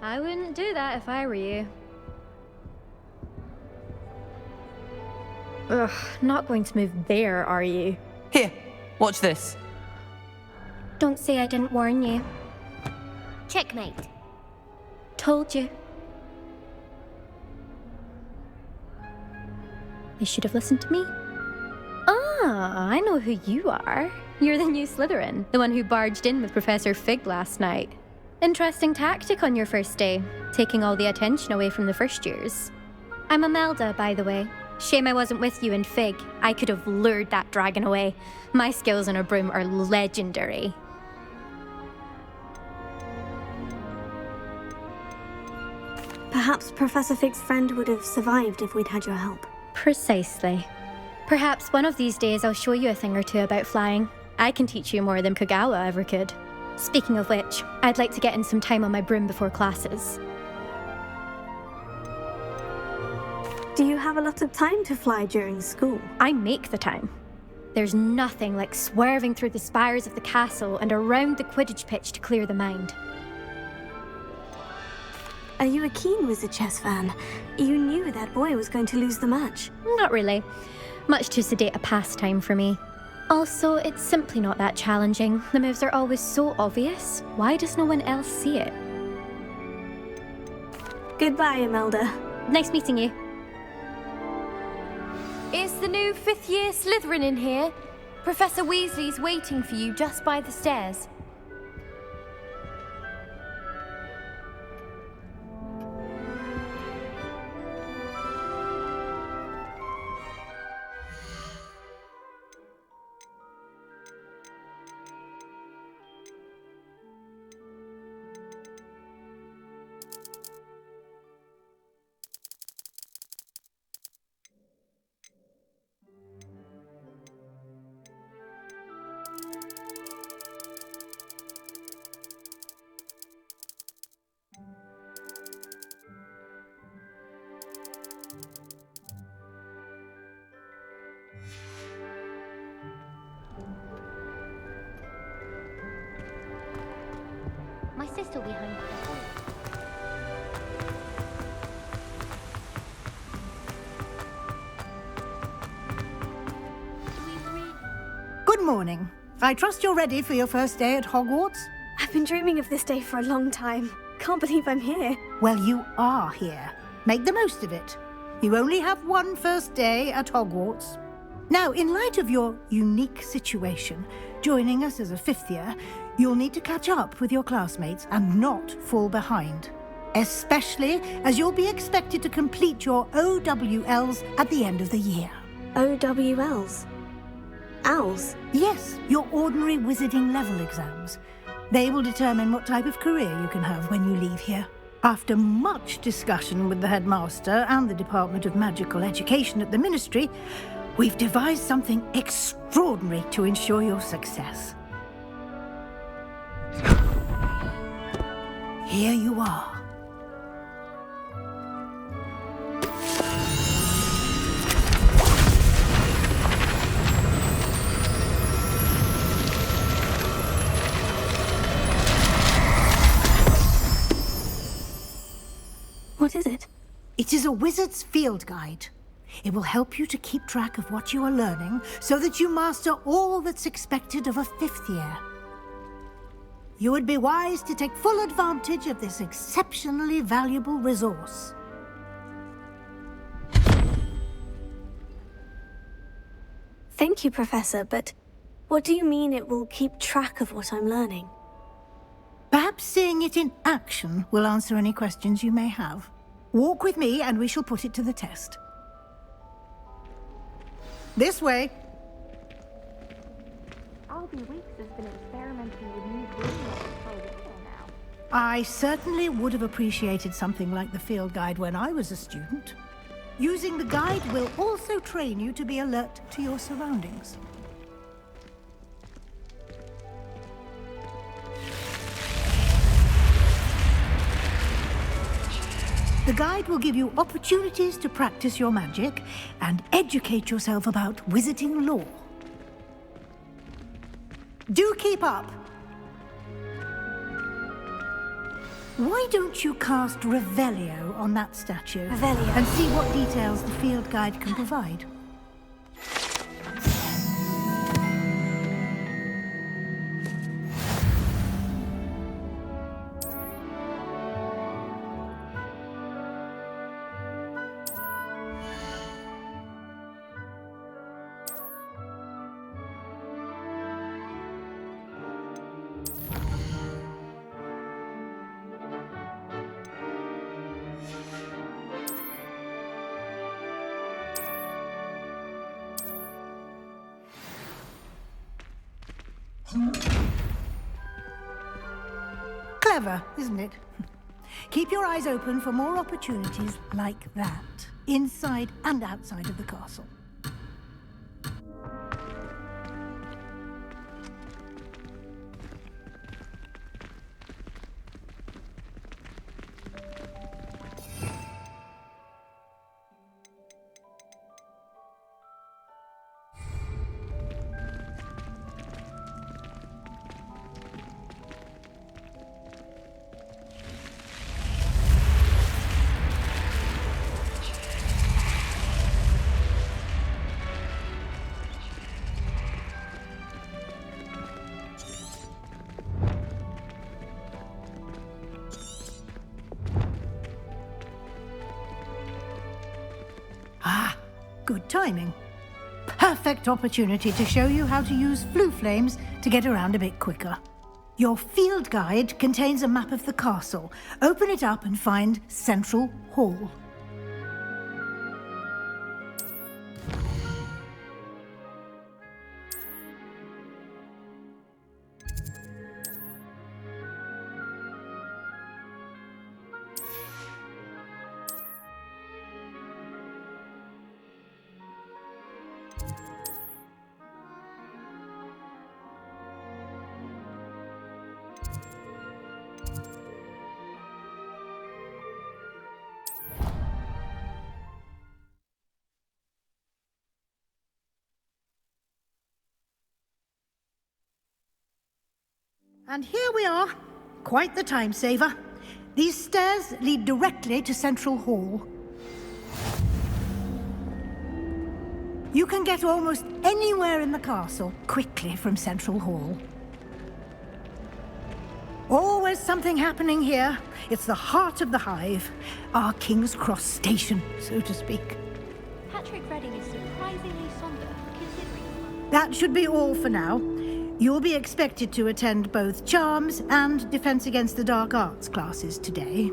I wouldn't do that if I were you. Ugh, not going to move there, are you? Here, watch this. Don't say I didn't warn you. Checkmate. Told you. They should have listened to me. Ah, I know who you are. You're the new Slytherin, the one who barged in with Professor Fig last night. Interesting tactic on your first day, taking all the attention away from the first years. I'm Imelda, by the way. Shame I wasn't with you in Fig. I could have lured that dragon away. My skills on a broom are legendary. Perhaps Professor Fig's friend would have survived if we'd had your help. Precisely. Perhaps one of these days I'll show you a thing or two about flying. I can teach you more than Kogawa ever could. Speaking of which, I'd like to get in some time on my broom before classes. Do you have a lot of time to fly during school? I make the time. There's nothing like swerving through the spires of the castle and around the Quidditch pitch to clear the mind. Are you a keen Wizard chess fan? You knew that boy was going to lose the match. Not really. Much too sedate a pastime for me. Also, it's simply not that challenging. The moves are always so obvious. Why does no one else see it? Goodbye, Imelda. Nice meeting you. Is the new 5th year Slytherin in here? Professor Weasley's waiting for you just by the stairs. My sister will be home. Good morning. I trust you're ready for your first day at Hogwarts? I've been dreaming of this day for a long time. Can't believe I'm here. Well, you are here. Make the most of it. You only have one first day at Hogwarts. Now, in light of your unique situation, joining us as a 5th year, you'll need to catch up with your classmates and not fall behind. Especially as you'll be expected to complete your OWLs at the end of the year. OWLs? Owls? Yes, your ordinary wizarding level exams. They will determine what type of career you can have when you leave here. After much discussion with the headmaster and the Department of Magical Education at the Ministry, we've devised something extraordinary to ensure your success. Here you are. What is it? It is a wizard's field guide. It will help you to keep track of what you are learning so that you master all that's expected of a 5th year. You would be wise to take full advantage of this exceptionally valuable resource. Thank you, Professor, but what do you mean it will keep track of what I'm learning? Perhaps seeing it in action will answer any questions you may have. Walk with me and we shall put it to the test. This way. Albie Weeks has been experimenting with new broomlocks for a while now. I certainly would have appreciated something like the field guide when I was a student. Using the guide will also train you to be alert to your surroundings. The guide will give you opportunities to practice your magic and educate yourself about wizarding lore. Do keep up! Why don't you cast Revelio on that statue? Revelio. And see what details the field guide can provide. Clever, isn't it? Keep your eyes open for more opportunities like that, inside and outside of the castle. Good timing. Perfect opportunity to show you how to use flue flames to get around a bit quicker. Your field guide contains a map of the castle. Open it up and find Central Hall. And here we are. Quite the time saver. These stairs lead directly to Central Hall. You can get almost anywhere in the castle quickly from Central Hall. Always something happening here. It's the heart of the hive. Our King's Cross station, so to speak. Patrick Redding is surprisingly somber, considering... That should be all for now. You'll be expected to attend both Charms and Defense Against the Dark Arts classes today.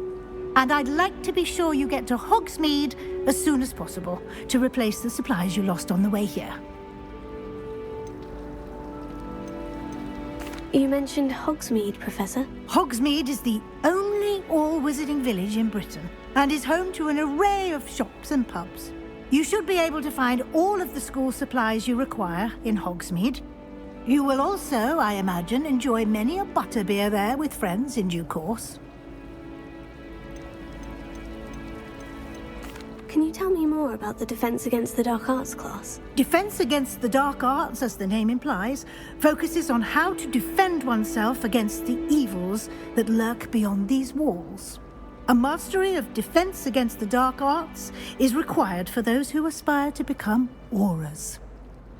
And I'd like to be sure you get to Hogsmeade as soon as possible to replace the supplies you lost on the way here. You mentioned Hogsmeade, Professor. Hogsmeade is the only all-wizarding village in Britain and is home to an array of shops and pubs. You should be able to find all of the school supplies you require in Hogsmeade. You will also, I imagine, enjoy many a butterbeer there with friends in due course. Can you tell me more about the Defense Against the Dark Arts class? Defense Against the Dark Arts, as the name implies, focuses on how to defend oneself against the evils that lurk beyond these walls. A mastery of Defense Against the Dark Arts is required for those who aspire to become Aurors.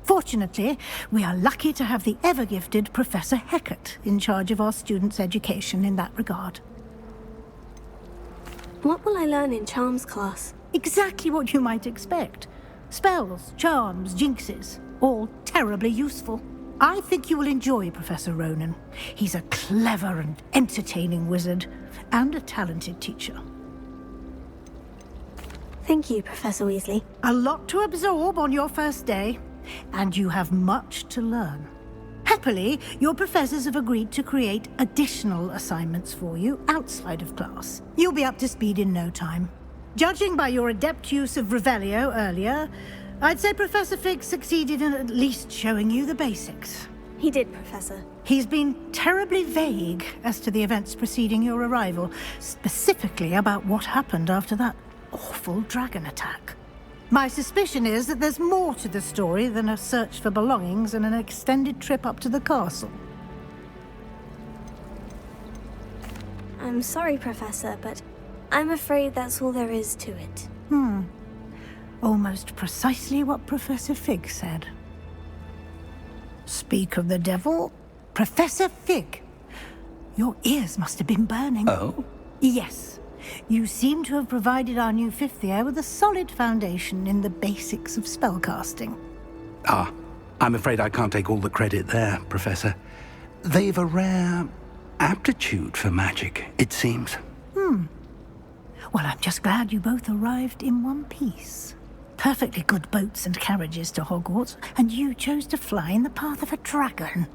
Fortunately, we are lucky to have the ever-gifted Professor Hecat in charge of our students' education in that regard. What will I learn in Charms class? Exactly what you might expect. Spells, charms, jinxes, all terribly useful. I think you will enjoy Professor Ronan. He's a clever and entertaining wizard, and a talented teacher. Thank you, Professor Weasley. A lot to absorb on your first day, and you have much to learn. Happily, your professors have agreed to create additional assignments for you outside of class. You'll be up to speed in no time. Judging by your adept use of Revelio earlier, I'd say Professor Fig succeeded in at least showing you the basics. He did, Professor. He's been terribly vague as to the events preceding your arrival, specifically about what happened after that awful dragon attack. My suspicion is that there's more to the story than a search for belongings and an extended trip up to the castle. I'm sorry, Professor, but I'm afraid that's all there is to it. Almost precisely what Professor Fig said. Speak of the devil, Professor Fig. Your ears must have been burning. Oh? Yes. You seem to have provided our new fifth year with a solid foundation in the basics of spellcasting. Ah, I'm afraid I can't take all the credit there, Professor. They've a rare aptitude for magic, it seems. Well, I'm just glad you both arrived in one piece. Perfectly good boats and carriages to Hogwarts, and you chose to fly in the path of a dragon.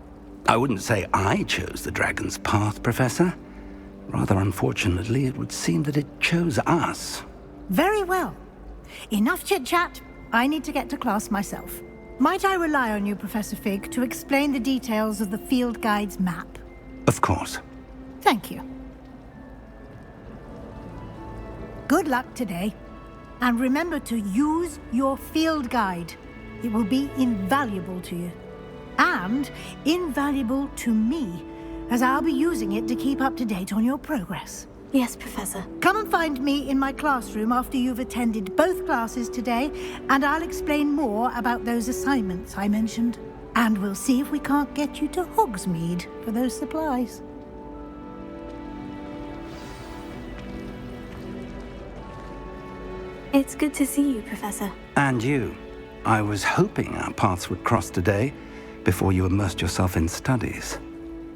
I wouldn't say I chose the dragon's path, Professor. Rather unfortunately, it would seem that it chose us. Very well. Enough chit-chat. I need to get to class myself. Might I rely on you, Professor Fig, to explain the details of the field guide's map? Of course. Thank you. Good luck today. And remember to use your field guide. It will be invaluable to you. And invaluable to me, as I'll be using it to keep up to date on your progress. Yes, Professor. Come and find me in my classroom after you've attended both classes today, and I'll explain more about those assignments I mentioned. And we'll see if we can't get you to Hogsmeade for those supplies. It's good to see you, Professor. And you. I was hoping our paths would cross today, before you immersed yourself in studies.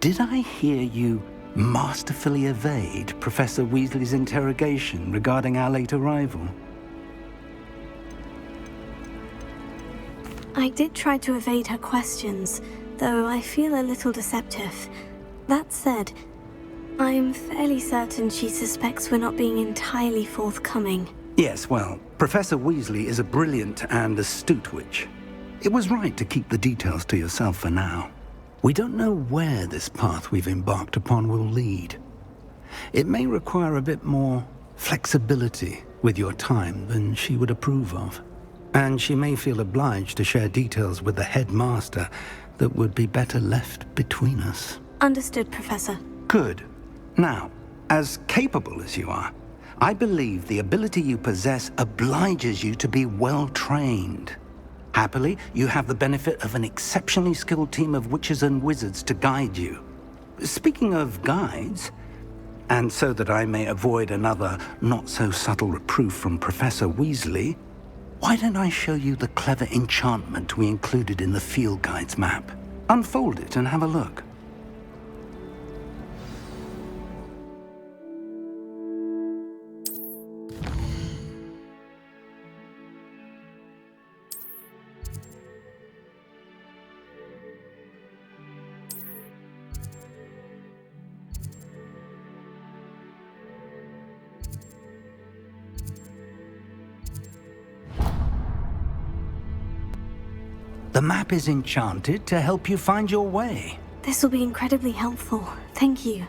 Did I hear you masterfully evade Professor Weasley's interrogation regarding our late arrival? I did try to evade her questions, though I feel a little deceptive. That said, I'm fairly certain she suspects we're not being entirely forthcoming. Yes, well, Professor Weasley is a brilliant and astute witch. It was right to keep the details to yourself for now. We don't know where this path we've embarked upon will lead. It may require a bit more flexibility with your time than she would approve of. And she may feel obliged to share details with the headmaster that would be better left between us. Understood, Professor. Good. Now, as capable as you are, I believe the ability you possess obliges you to be well trained. Happily, you have the benefit of an exceptionally skilled team of witches and wizards to guide you. Speaking of guides, and so that I may avoid another not-so-subtle reproof from Professor Weasley, why don't I show you the clever enchantment we included in the field guide's map? Unfold it and have a look. The map is enchanted to help you find your way. This will be incredibly helpful. Thank you.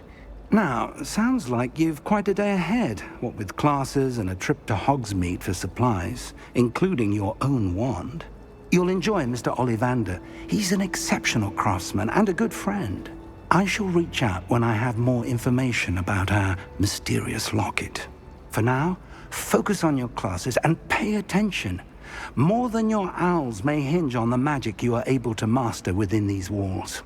Now, sounds like you've quite a day ahead, what with classes and a trip to Hogsmeade for supplies, including your own wand. You'll enjoy Mr. Ollivander. He's an exceptional craftsman and a good friend. I shall reach out when I have more information about our mysterious locket. For now, focus on your classes and pay attention. More than your owls may hinge on the magic you are able to master within these walls.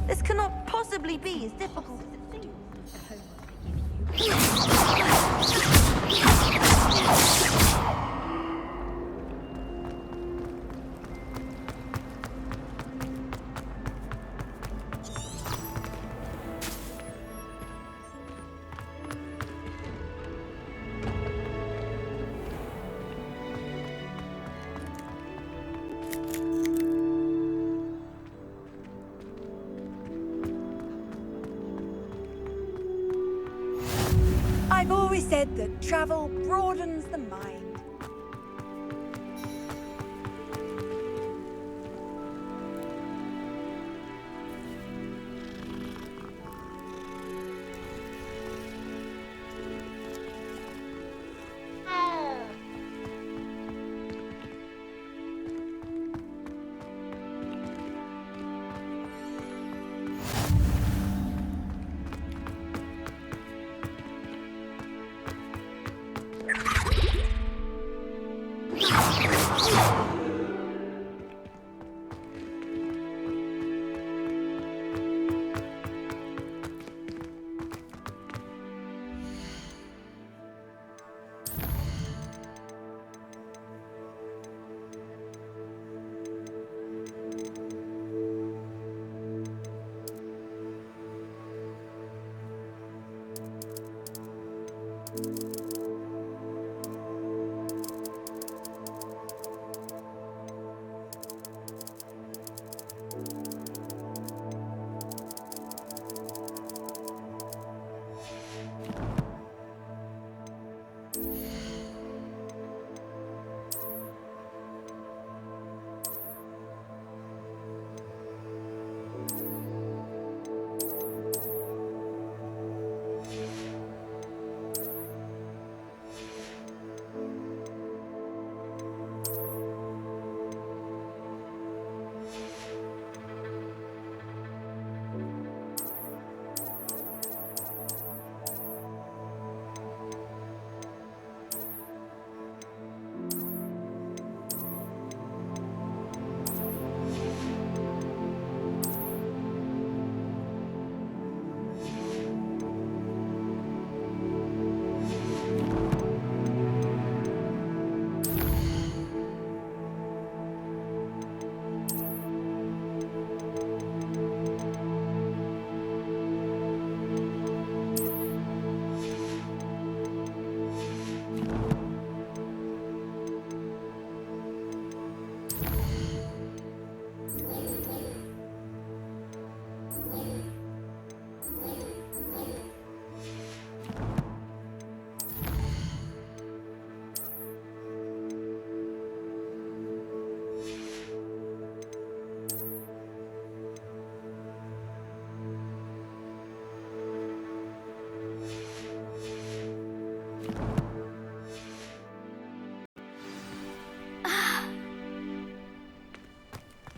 This cannot possibly be as difficult as it seems. I've always said that travel broadens the mind.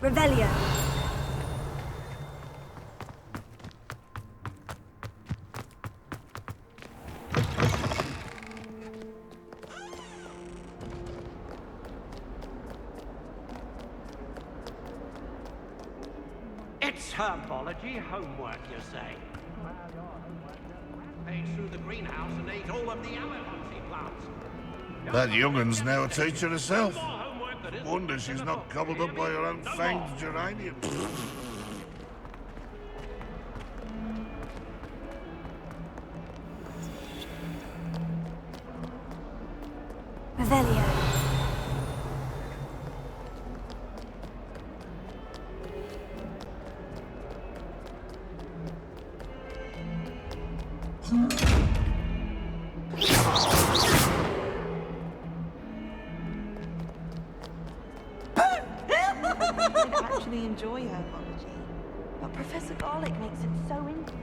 Revelio. It's herbology homework, you say? Page through the greenhouse and ate all of the Amelancy plants. That young'un's now a teacher herself. Wonder she's not gobbled up by her own fanged geranium. Revelio. Actually enjoy herbology, but Professor Garlic makes it so interesting.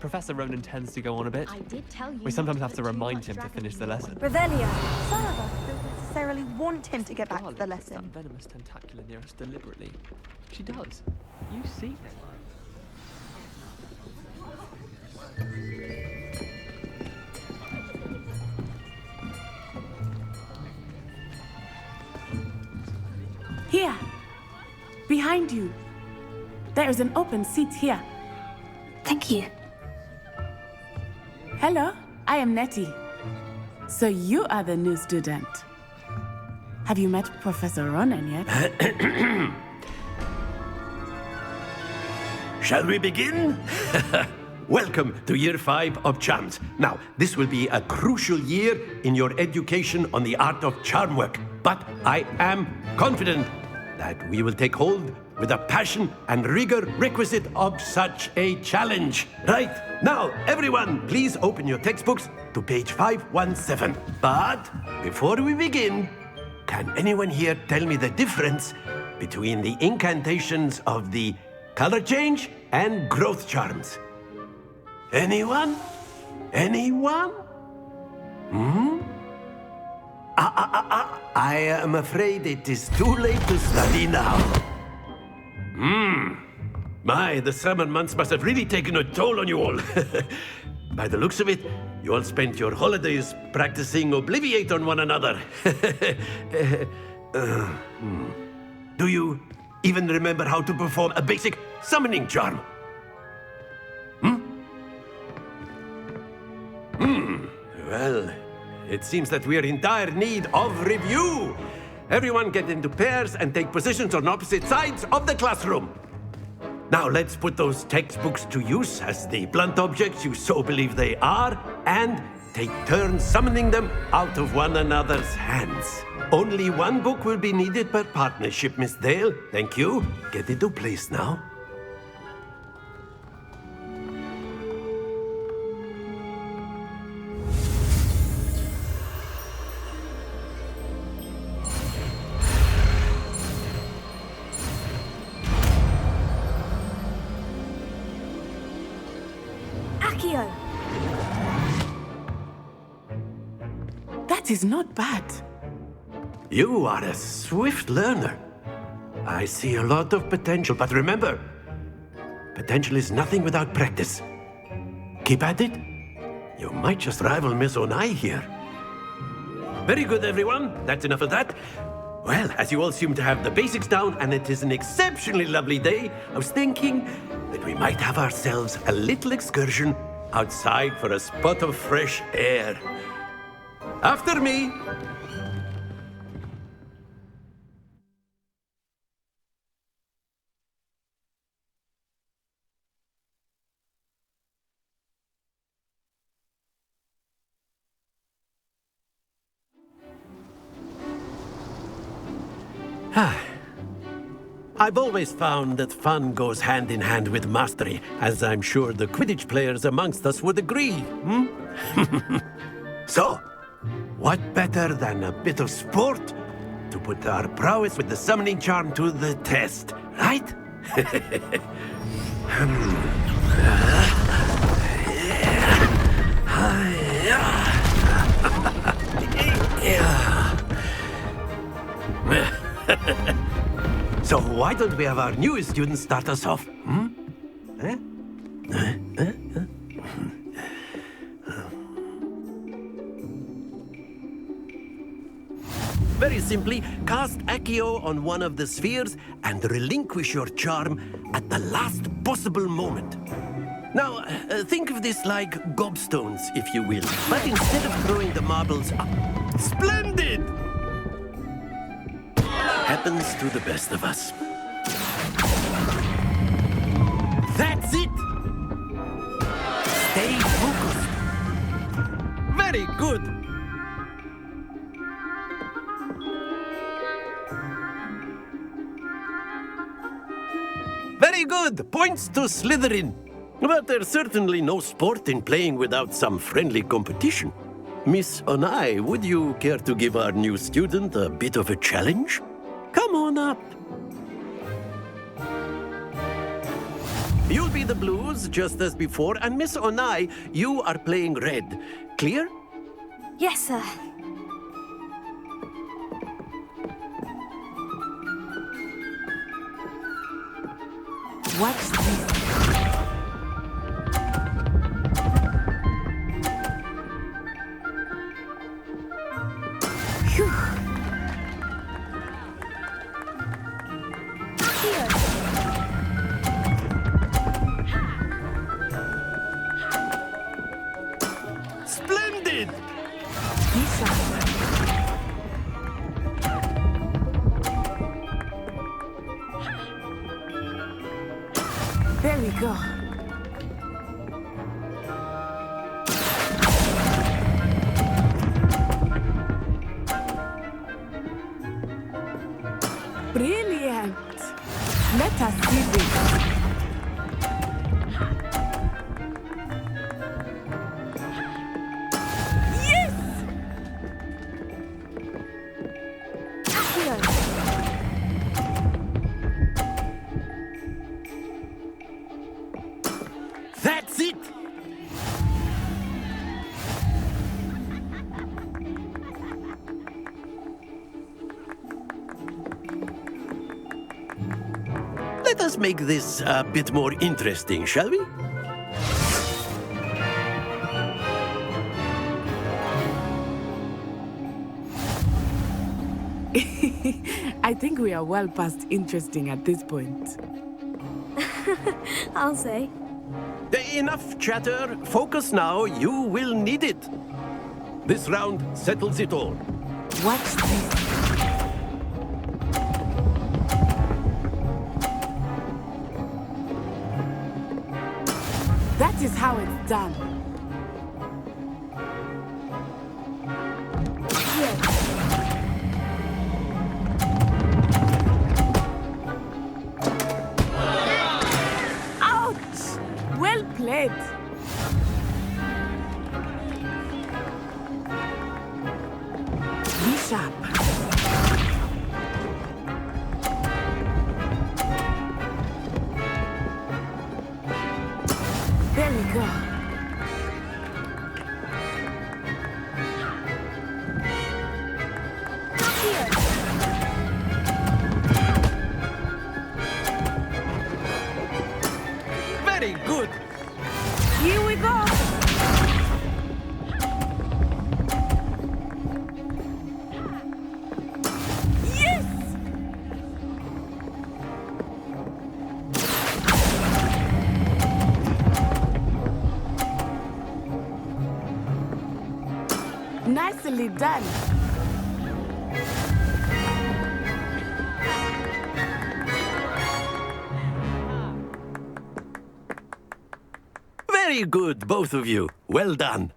Professor Ronan tends to go on a bit. I did tell you. We sometimes have to remind him to finish the lesson. Revelio. Some of us don't necessarily want him to get back to the Garlic puts lesson. that venomous tentacula near us deliberately. She does. You see it. Here! Behind you! There is an open seat here. Thank you. Hello, I am Nettie. So you are the new student. Have you met Professor Ronan yet? Shall we begin? Welcome to Year 5 of Charms. Now, this will be a crucial year in your education on the art of charm work. But I am confident that we will take hold with the passion and rigor requisite of such a challenge. Right, now, everyone, please open your textbooks to page 517. But before we begin, can anyone here tell me the difference between the incantations of the color change and growth charms? Anyone? Anyone? I am afraid it is too late to study now. My, the summer months must have really taken a toll on you all. By the looks of it, you all spent your holidays practicing Obliviate on one another. Do you even remember how to perform a basic summoning charm? Well, it seems that we are in dire need of review. Everyone get into pairs and take positions on opposite sides of the classroom. Now let's put those textbooks to use as the blunt objects you so believe they are, and take turns summoning them out of one another's hands. Only one book will be needed per partnership, Miss Dale. Thank you. Get into place now. That is not bad. You are a swift learner. I see a lot of potential, but remember, potential is nothing without practice. Keep at it. You might just rival Miss Onai here. Very good, everyone. That's enough of that. Well, as you all seem to have the basics down, and it is an exceptionally lovely day, I was thinking that we might have ourselves a little excursion outside for a spot of fresh air. After me. I've always found that fun goes hand in hand with mastery, as I'm sure the Quidditch players amongst us would agree. So, what better than a bit of sport to put our prowess with the summoning charm to the test, right? So why don't we have our newest student start us off? Very simply, cast Accio on one of the spheres and relinquish your charm at the last possible moment. Now, think of this like gobstones, if you will. But instead of throwing the marbles up... Splendid! Happens to the best of us. That's it! Stay focused. Very good. Very good. Points to Slitherine. But there's certainly no sport in playing without some friendly competition. Miss Onai, would you care to give our new student a bit of a challenge? Come on up. You'll be the blues, just as before, and Miss Onai, you are playing red. Clear? Yes, sir. What's this? Phew. did. There we go. Brilliant. Let us see this. That's it! Let us make this a bit more interesting, shall we? I think we are well past interesting at this point. I'll say. Enough chatter. Focus now. You will need it. This round settles it all. Watch this. That is how it's done. Ouch! Well played. Be sharp. There we go. Very good. Here we go. Yes! Nicely done. Very good, both of you. Well done.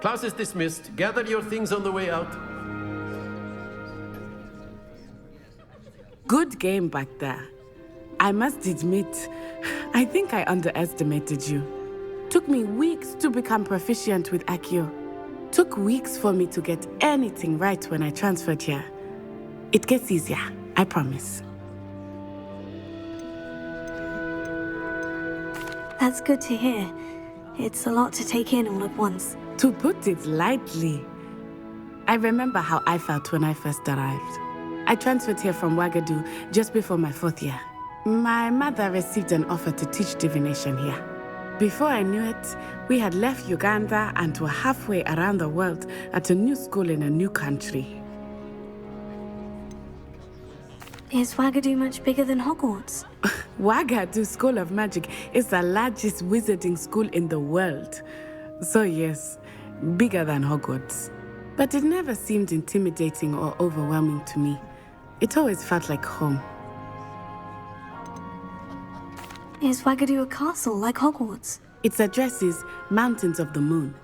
Class is dismissed. Gather your things on the way out. Good game back there. I must admit, I think I underestimated you. Took me weeks to become proficient with Accio. Took weeks for me to get anything right when I transferred here. It gets easier, I promise. That's good to hear. It's a lot to take in all at once. To put it lightly, I remember how I felt when I first arrived. I transferred here from Ouagadougou just before my 4th year. My mother received an offer to teach divination here. Before I knew it, we had left Uganda and were halfway around the world at a new school in a new country. Is Ouagadougou much bigger than Hogwarts? Ouagadougou School of Magic is the largest wizarding school in the world. So yes, bigger than Hogwarts. But it never seemed intimidating or overwhelming to me. It always felt like home. Is Ouagadougou a castle like Hogwarts? Its address is Mountains of the Moon.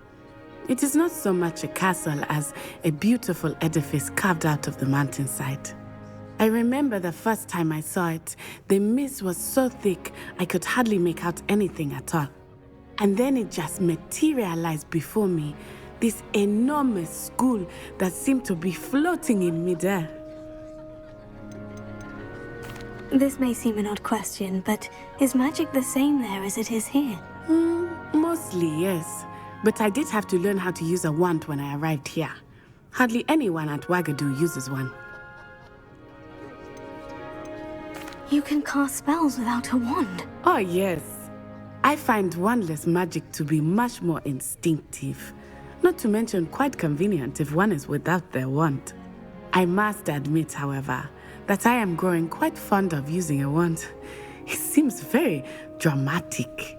It is not so much a castle as a beautiful edifice carved out of the mountainside. I remember the first time I saw it, the mist was so thick I could hardly make out anything at all. And then it just materialized before me, this enormous school that seemed to be floating in midair. This may seem an odd question, but is magic the same there as it is here? Mostly, yes. But I did have to learn how to use a wand when I arrived here. Hardly anyone at Ouagadougou uses one. You can cast spells without a wand? Oh, yes. I find wandless magic to be much more instinctive. Not to mention quite convenient if one is without their wand. I must admit, however, that I am growing quite fond of using a wand. It seems very dramatic.